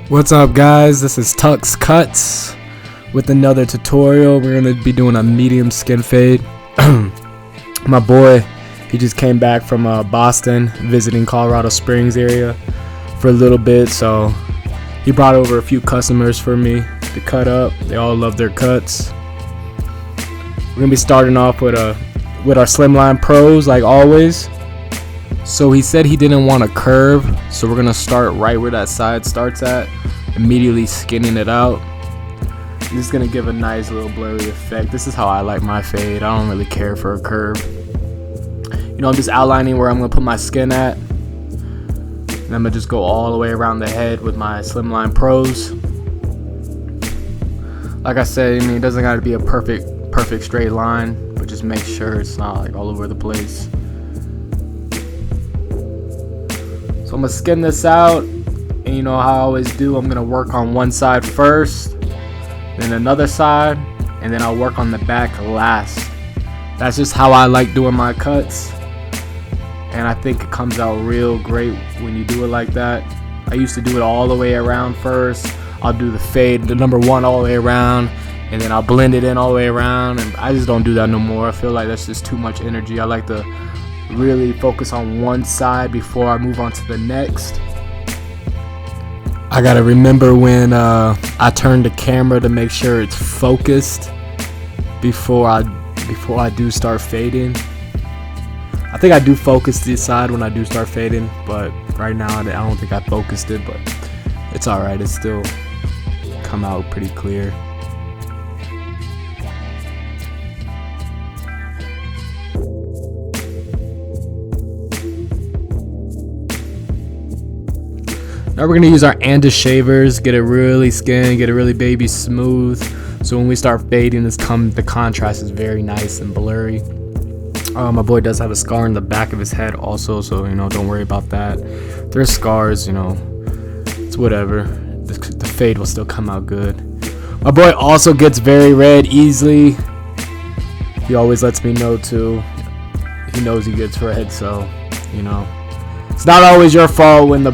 What's up, guys? This is Tuckscutzz with another tutorial. We're gonna be doing a medium skin fade. My boy, he just came back from Boston, visiting Colorado Springs area for a little bit, so he brought over a few customers for me to cut up. They all love their cuts. We're gonna be starting off with our Slimline Pros, like always. So he said he didn't want a curve, so we're gonna start right where that side starts at, immediately skinning it out. This is gonna give a nice little blurry effect. This is how I like my fade. I don't really care for a curve. You know, I'm just outlining where I'm gonna put my skin at, and I'm gonna just go all the way around the head with my Slimline Pros. Like I said, I mean, it doesn't gotta be a perfect straight line, but just make sure it's not like all over the place. So I'm gonna skin this out, and you know how I always do, I'm gonna work on one side first, then another side, and then I'll work on the back last. That's just how I like doing my cuts, and I think it comes out real great when you do it like that. I used to do it all the way around first. I'll do the fade, the number one all the way around, and then I'll blend it in all the way around, and I just don't do that no more. I feel like that's just too much energy. I like to really focus on one side before I move on to the next. I gotta remember when I turn the camera to make sure it's focused before I do start fading. I think I do focus this side when I do start fading, but right now I don't think I focused it, but it's alright. It's still come out pretty clear. Now we're gonna use our Andis shavers, get it really skin, get it really baby smooth. So when we start fading, the contrast is very nice and blurry. My boy does have a scar in the back of his head also, so you know, don't worry about that. There's scars, you know, it's whatever. The fade will still come out good. My boy also gets very red easily. He always lets me know too. He knows he gets red, so you know. It's not always your fault when the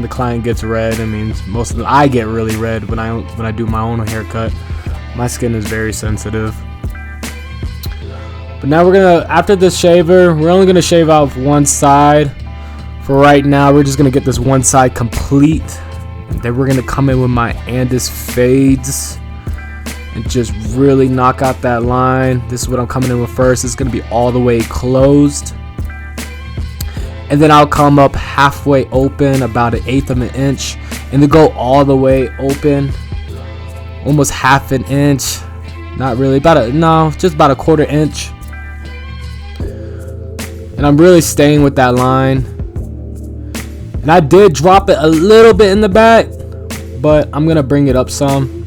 client gets red. I mean, most of the I get really red when I do my own haircut. My skin is very sensitive. But now after this shaver, we're only gonna shave off one side. For right now, we're just gonna get this one side complete. And then we're gonna come in with my Andis fades and just really knock out that line. This is what I'm coming in with first. It's gonna be all the way closed. And then I'll come up halfway open, about 1/8 of an inch, and then go all the way open, almost half an inch. Not really, just about 1/4 inch. And I'm really staying with that line. And I did drop it a little bit in the back, but I'm gonna bring it up some.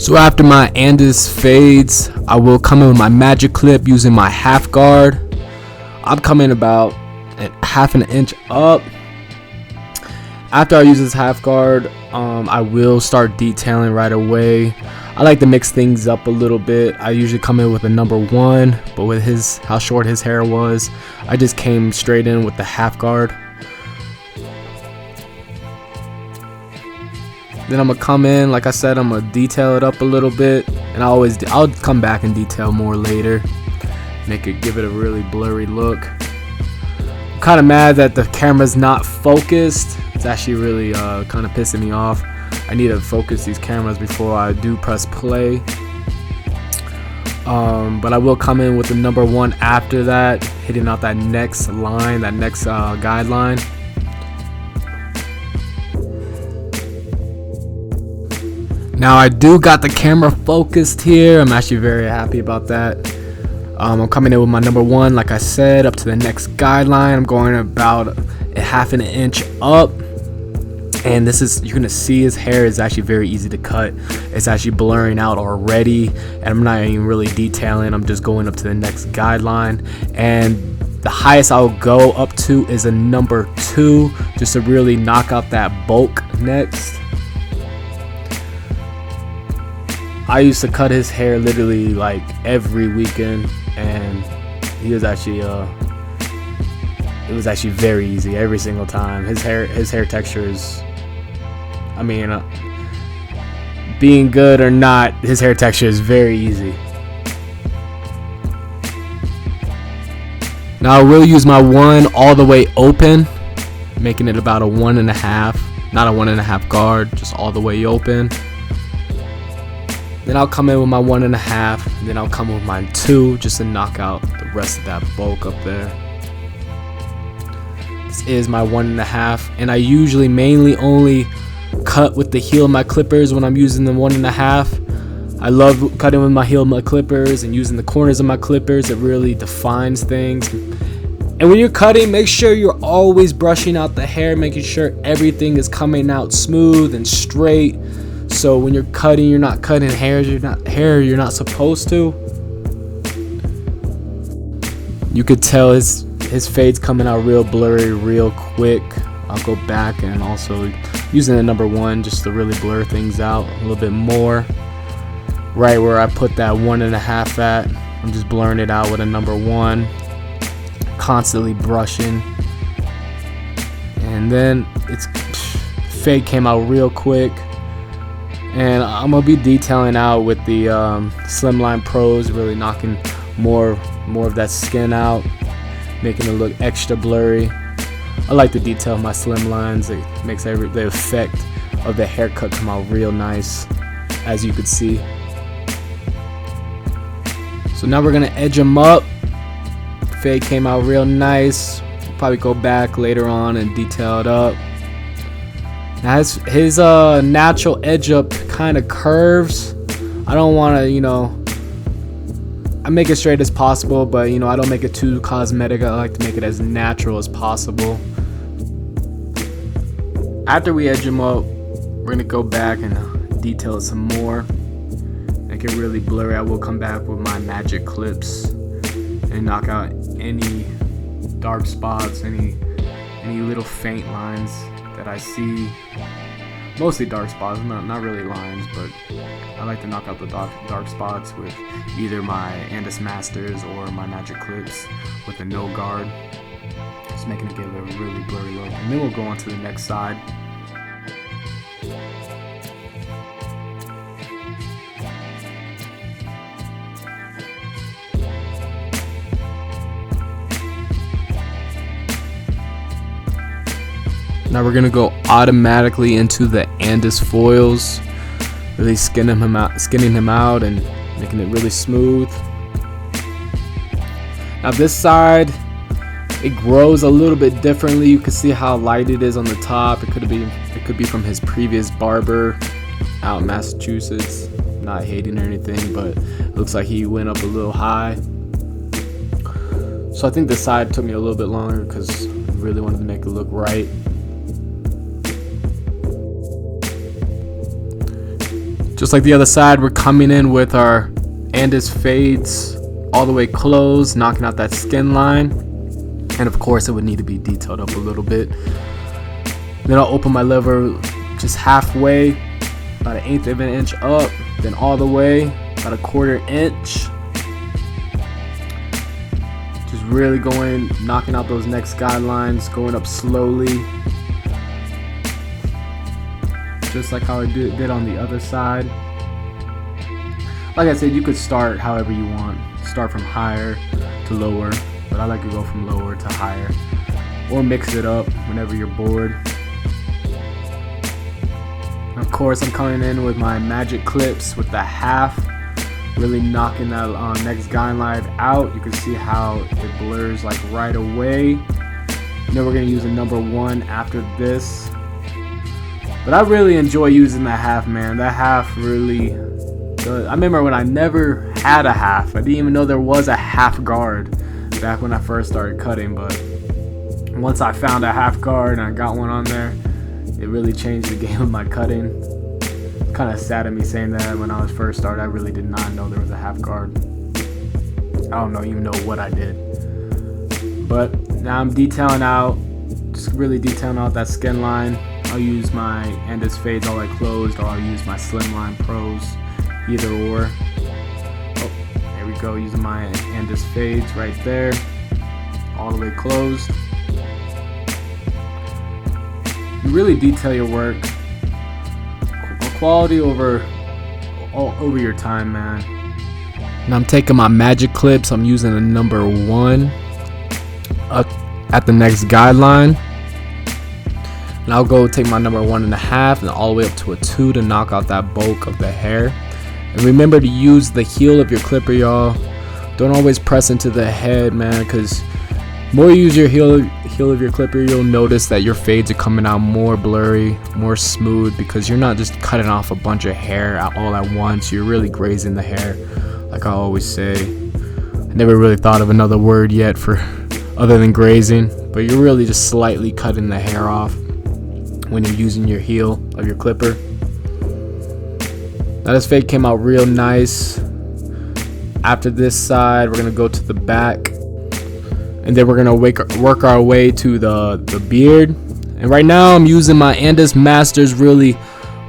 So after my Andis fades, I will come in with my magic clip using my half guard. I'm coming about 1/2 an inch up. After I use this half guard, I will start detailing right away. I like to mix things up a little bit. I usually come in with a number one, but with how short his hair was, I just came straight in with the half guard. Then I'm gonna come in, like I said, I'm gonna detail it up a little bit, and I'll come back and detail more later, give it a really blurry look. I'm kind of mad that the camera's not focused. It's actually really kind of pissing me off. I need to focus these cameras before I do press play. But I will come in with the number one after that, hitting out that next line, that next guideline. Now I do got the camera focused here. I'm actually very happy about that. I'm coming in with my number one, like I said, up to the next guideline. I'm going about 1/2 an inch up. And you're gonna see his hair is actually very easy to cut. It's actually blurring out already. And I'm not even really detailing. I'm just going up to the next guideline. And the highest I'll go up to is a number 2, just to really knock out that bulk next. I used to cut his hair literally like every weekend, and he was actually it was actually very easy every single time. His hair texture is, I mean, being good or not, his hair texture is very easy. Now I will use my one all the way open, making it about a 1.5, not a 1.5 guard, just all the way open. Then I'll come in with my 1.5, and then I'll come with my 2 just to knock out the rest of that bulk up there. This is my 1.5, and I usually mainly only cut with the heel of my clippers when I'm using the 1.5. I love cutting with my heel of my clippers and using the corners of my clippers. It really defines things. And when you're cutting, make sure you're always brushing out the hair, making sure everything is coming out smooth and straight. So when you're cutting, you're not cutting hair you're not supposed to. You could tell his fade's coming out real blurry real quick. I'll go back and also using the number 1 just to really blur things out a little bit more. Right where I put that 1.5 at, I'm just blurring it out with a number 1, constantly brushing. And then fade came out real quick. And I'm gonna be detailing out with the Slimline Pros, really knocking more of that skin out, making it look extra blurry. I like to detail my slim lines. It makes the effect of the haircut come out real nice, as you could see. So now we're gonna edge them up. Fade came out real nice. We'll probably go back later on and detail it up. Now his natural edge up kind of curves. I don't want to, I make it straight as possible, but I don't make it too cosmetic. I like to make it as natural as possible. After we edge them up, we're gonna go back and detail it some more. Make it really blurry. I will come back with my magic clips and knock out any dark spots, any little faint lines that I see. Mostly dark spots, not really lines, but I like to knock out the dark spots with either my Andis Masters or my magic clips with a no guard, just making it give it a really blurry look. And then we'll go on to the next side. Now we're gonna go automatically into the Andis foils, really skinning him out and making it really smooth. Now this side, it grows a little bit differently. You can see how light it is on the top. It could be from his previous barber out in Massachusetts. Not hating or anything, but it looks like he went up a little high. So I think this side took me a little bit longer because I really wanted to make it look right. Just like the other side, we're coming in with our Andis fades all the way closed, knocking out that skin line. And of course, it would need to be detailed up a little bit. Then I'll open my lever just halfway, about 1/8 of an inch up, then all the way, about 1/4 inch. Just really knocking out those next guidelines, going up slowly. Just like how I did on the other side. Like I said, you could start however you want. Start from higher to lower, but I like to go from lower to higher, or mix it up whenever you're bored. And of course, I'm coming in with my magic clips with the half, really knocking that next guideline out. You can see how it blurs like right away. And then we're gonna use a number 1 after this. But I really enjoy using that half, man. That half really does. I remember when I never had a half. I didn't even know there was a half guard back when I first started cutting. But once I found a half guard and I got one on there, it really changed the game of my cutting. It's kind of sad of me saying that. When I was first started, I really did not know there was a half guard. I don't even know what I did. But now I'm detailing out, just really detailing out that skin line. I'll use my Andis fades all the way closed, or I'll use my Slimline Pros either or. Oh, there we go, using my Andis fades right there, all the way closed. You really detail your work. Quality over your time, man. Now I'm taking my magic clips. I'm using a number 1 at the next guideline, and I'll go take my number 1.5 and all the way up to a 2 to knock out that bulk of the hair. And remember to use the heel of your clipper, y'all. Don't always press into the head, man, because more you use your heel of your clipper, you'll notice that your fades are coming out more blurry, more smooth, because you're not just cutting off a bunch of hair all at once. You're really grazing the hair, like I always say. I never really thought of another word yet for other than grazing, but you're really just slightly cutting the hair off when you're using your heel of your clipper. Now this fade came out real nice. After this side, we're gonna go to the back, and then we're gonna work our way to the beard. And right now I'm using my Andis Masters, really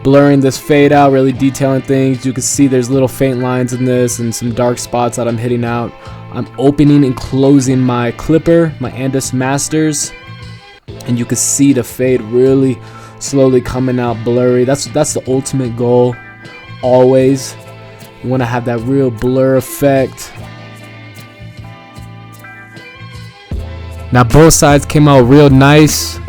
blurring this fade out, really detailing things. You can see there's little faint lines in this and some dark spots that I'm hitting out. I'm opening and closing my clipper, my Andis Masters, and you can see the fade really slowly coming out blurry. That's the ultimate goal, always. You want to have that real blur effect. Now both sides came out real nice.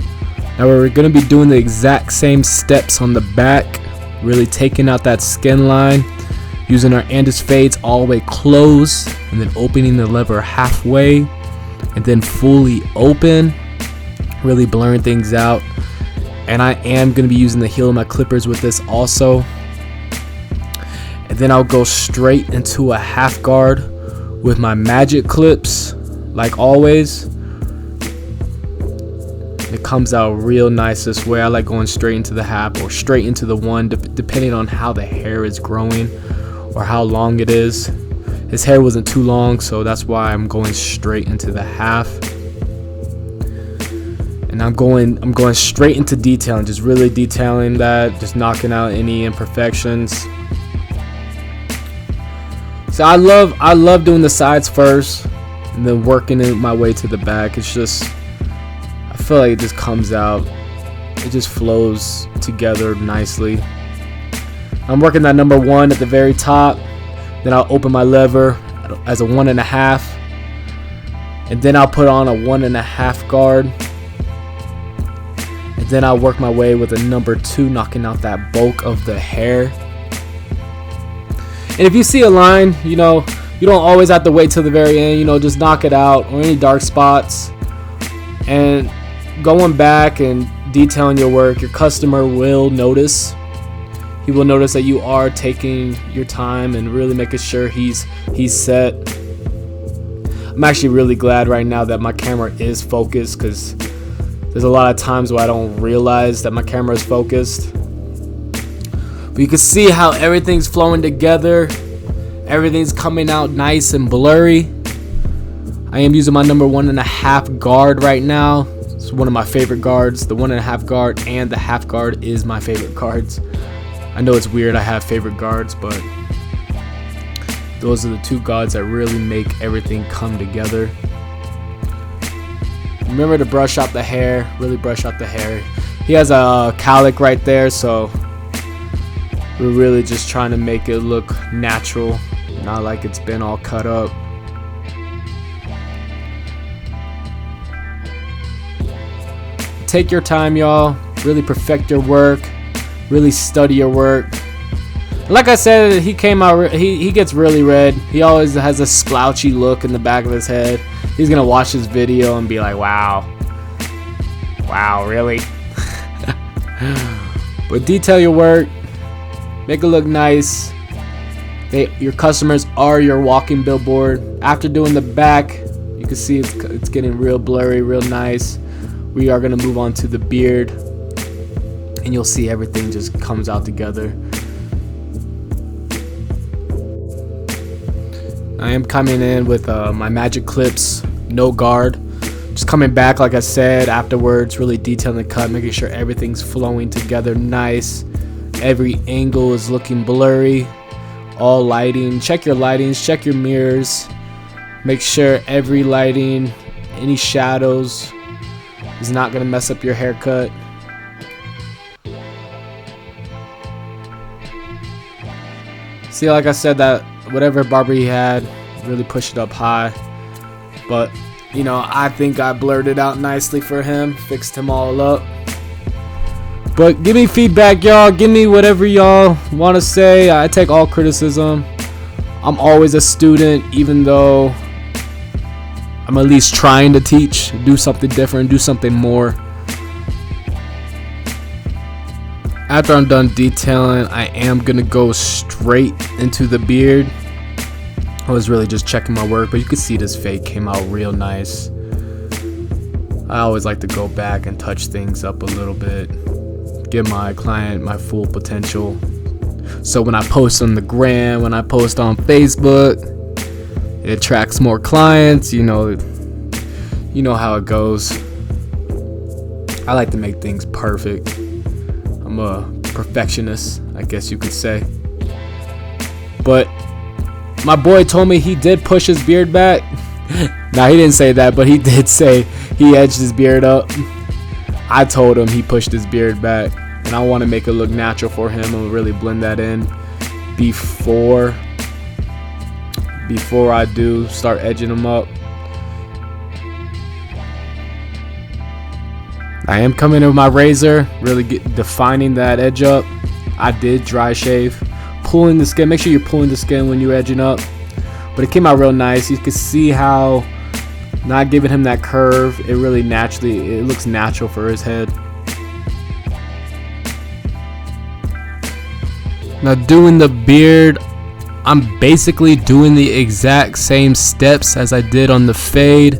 Now we're going to be doing the exact same steps on the back, really taking out that skin line, using our Andis fades all the way closed, and then opening the lever halfway, and then fully open, really blurring things out. And I am going to be using the heel of my clippers with this also. And then I'll go straight into a half guard with my magic clips, like always. It comes out real nice this way. I like going straight into the half or straight into the 1, depending on how the hair is growing or how long it is. His hair wasn't too long, so that's why I'm going straight into the half. And I'm going straight into detailing, just really detailing that, just knocking out any imperfections. So I love doing the sides first and then working my way to the back. It's just, I feel like it just comes out, it just flows together nicely. I'm working that number 1 at the very top, then I'll open my lever as a 1.5, and then I'll put on a 1.5 guard, and then I'll work my way with a number 2, knocking out that bulk of the hair. And if you see a line, you know, you don't always have to wait till the very end, you know, just knock it out, or any dark spots. And going back and detailing your work, your customer will notice. He will notice that you are taking your time and really making sure he's set. I'm actually really glad right now that my camera is focused, because there's a lot of times where I don't realize that my camera is focused. But you can see how everything's flowing together. Everything's coming out nice and blurry. I am using my number 1.5 guard right now. It's one of my favorite guards. The 1.5 guard and the half guard is my favorite guards. I know it's weird I have favorite guards, but those are the 2 guards that really make everything come together. Remember to brush out the hair, really brush out the hair. He has a cowlick right there, so we're really just trying to make it look natural, not like it's been all cut up. Take your time, y'all. Really perfect your work. Really study your work. Like I said, he came out. He gets really red. He always has a splouchy look in the back of his head. He's gonna watch this video and be like, "Wow, really?" But detail your work. Make it look nice. Your customers are your walking billboard. After doing the back, you can see it's getting real blurry, real nice. We are going to move on to the beard, and you'll see everything just comes out together. I am coming in with my magic clips, no guard. Just coming back, like I said, afterwards, really detailing the cut, making sure everything's flowing together nice. Every angle is looking blurry. all lighting. Check your lightings, check your mirrors. Make sure every lighting, any shadows is not gonna mess up your haircut. See, like I said, that whatever barber he had really pushed it up high, but you know, I think I blurred it out nicely for him, fixed him all up. But give me feedback, y'all. Give me whatever y'all want to say. I take all criticism. I'm always a student, even though I'm at least trying to teach, do something different, do something more. After I'm done detailing, I am gonna go straight into the beard. I was really just checking my work, but you can see this fade came out real nice. I always like to go back and touch things up a little bit, give my client my full potential. So when I post on the gram, when I post on Facebook, it attracts more clients. You know how it goes. I like to make things perfect. I'm a perfectionist, I guess you could say. But my boy told me he did push his beard back. Now, he didn't say that, but he did say he edged his beard up. I told him he pushed his beard back, and I want to make it look natural for him and really blend that in before I do start edging him up. I am coming in with my razor, really defining that edge up. I did dry shave, pulling the skin. Make sure you're pulling the skin when you're edging up. But it came out real nice. You can see how, not giving him that curve, it really it looks natural for his head. Now, doing the beard, I'm basically doing the exact same steps as I did on the fade.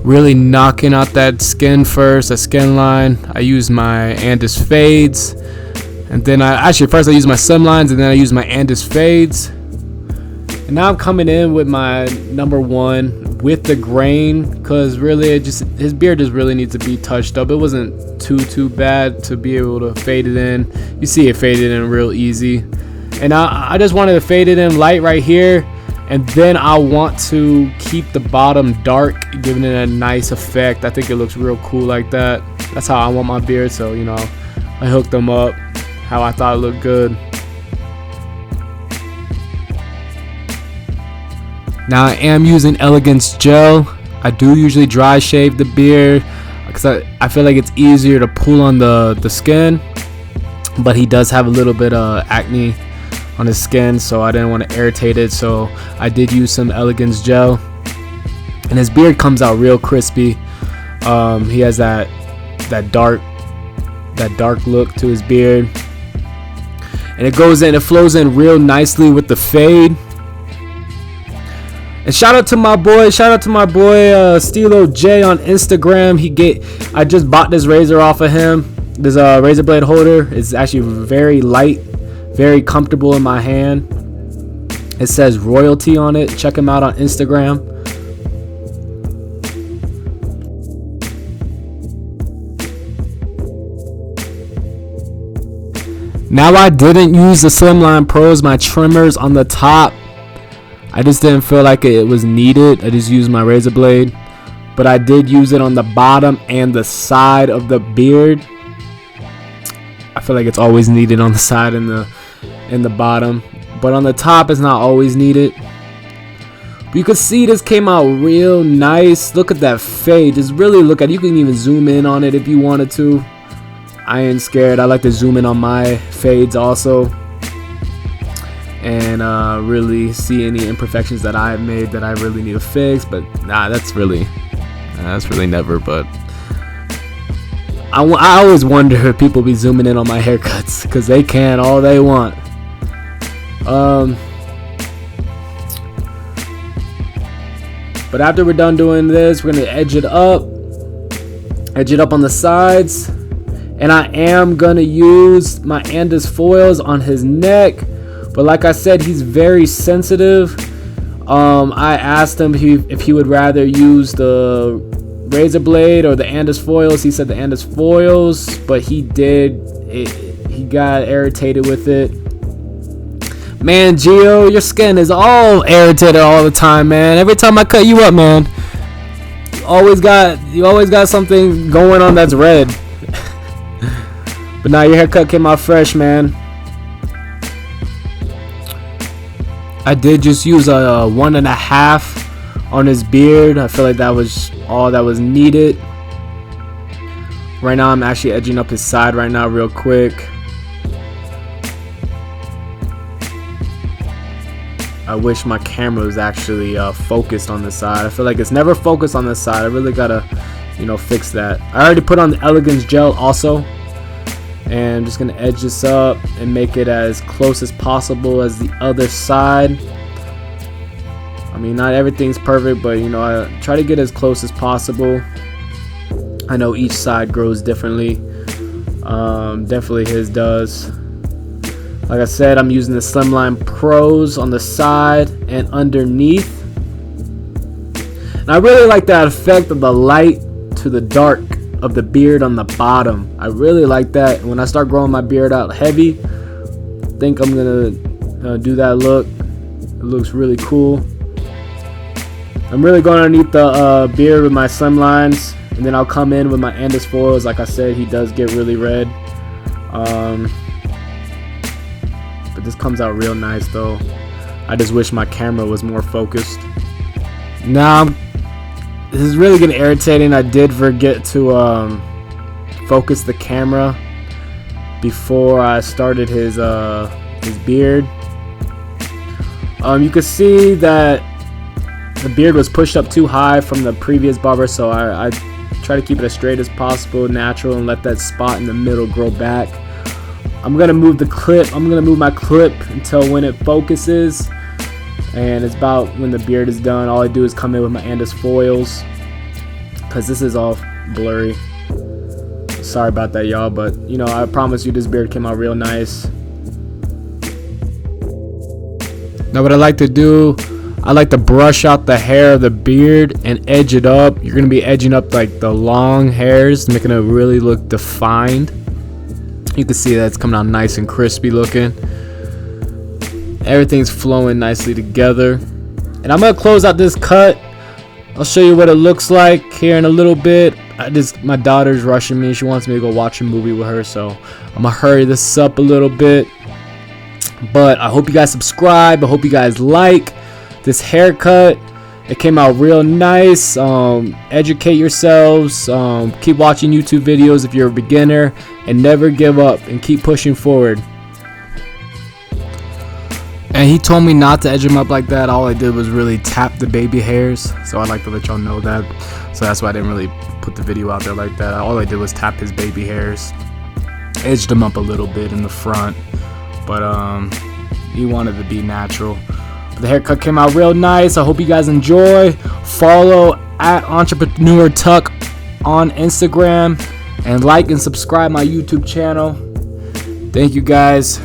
Really knocking out that skin first, that skin line. I use my Andis fades, and then first I use my slim lines, and then I use my Andis fades. And now I'm coming in with my number 1 with the grain, because really his beard just really needs to be touched up. It wasn't too bad to be able to fade it in. You see it faded in real easy. And I just wanted to fade it in light right here. And then I want to keep the bottom dark, giving it a nice effect. I think it looks real cool like that. That's how I want my beard. So, you know, I hooked them up how I thought it looked good. Now I am using Elegance gel. I do usually dry shave the beard because I feel like it's easier to pull on the skin. But he does have a little bit of acne on his skin, so I didn't want to irritate it, so I did use some Elegance gel, and his beard comes out real crispy. He has that dark look to his beard, and it flows in real nicely with the fade. And shout out to my boy Stilo J on Instagram. I just bought this razor off of him. This razor blade holder is actually very light, very comfortable in my hand. It says royalty on it. Check him out on Instagram. Now, I didn't use the Slimline Pros, my trimmers on the top. I just didn't feel like it was needed. I just used my razor blade. But I did use it on the bottom and the side of the beard. I feel like it's always needed on the side and the bottom, but on the top it's not always needed. But you can see this came out real nice. Look at that fade. Just really look at it. You can even zoom in on it if you wanted to. I ain't scared. I like to zoom in on my fades also, and really see any imperfections that I've made that I really need to fix. But that's really never. But I always wonder if people be zooming in on my haircuts, because they can all they want. But after we're done doing this, we're gonna edge it up on the sides, and I am gonna use my Andis foils on his neck. But like I said, he's very sensitive. I asked him if he would rather use the razor blade or the Andis foils. He said the Andis foils, but he got irritated with it. Man, Gio, your skin is all irritated all the time, man. Every time I cut you up, man, you always got something going on that's red. But now your haircut came out fresh, man. I did just use a 1.5 on his beard. I feel like that was all that was needed. Right now, I'm actually edging up his side right now real quick. I wish my camera was actually focused on the side. I feel like it's never focused on the side. I really gotta, fix that. I already put on the Elegance gel also, and I'm just gonna edge this up and make it as close as possible as the other side. I mean, not everything's perfect, but I try to get as close as possible. I know each side grows differently. Definitely his does. Like I said, I'm using the Slimline Pros on the side and underneath. And I really like that effect of the light to the dark of the beard on the bottom. I really like that. When I start growing my beard out heavy, I think I'm gonna do that look. It looks really cool. I'm really going underneath the beard with my Slimlines, and then I'll come in with my Andis foils. Like I said, he does get really red. But this comes out real nice though. I just wish my camera was more focused. Now, this is really getting irritating. I did forget to focus the camera before I started his beard. You can see that the beard was pushed up too high from the previous barber, so I try to keep it as straight as possible, natural, and let that spot in the middle grow back. I'm gonna move the clip. I'm gonna move my clip until when it focuses, and it's about when the beard is done. All I do is come in with my Andis foils, cause this is all blurry. Sorry about that, y'all, but I promise you this beard came out real nice. Now what I like to do, I like to brush out the hair of the beard and edge it up. You're gonna be edging up like the long hairs, making it really look defined. You can see that it's coming out nice and crispy looking. Everything's flowing nicely together. And I'm gonna close out this cut. I'll show you what it looks like here in a little bit. My daughter's rushing me. She wants me to go watch a movie with her, so I'm gonna hurry this up a little bit. But I hope you guys subscribe. I hope you guys like this haircut. It came out real nice. Educate yourselves. Keep watching YouTube videos if you're a beginner, and never give up and keep pushing forward. And he told me not to edge him up like that. All I did was really tap the baby hairs, so I'd like to let y'all know that. So that's why I didn't really put the video out there like that. All I did was tap his baby hairs, edged him up a little bit in the front, but he wanted to be natural. The haircut came out real nice. I hope you guys enjoy. Follow at Entrepreneur Tuck on Instagram, and like and subscribe my YouTube channel. Thank you guys.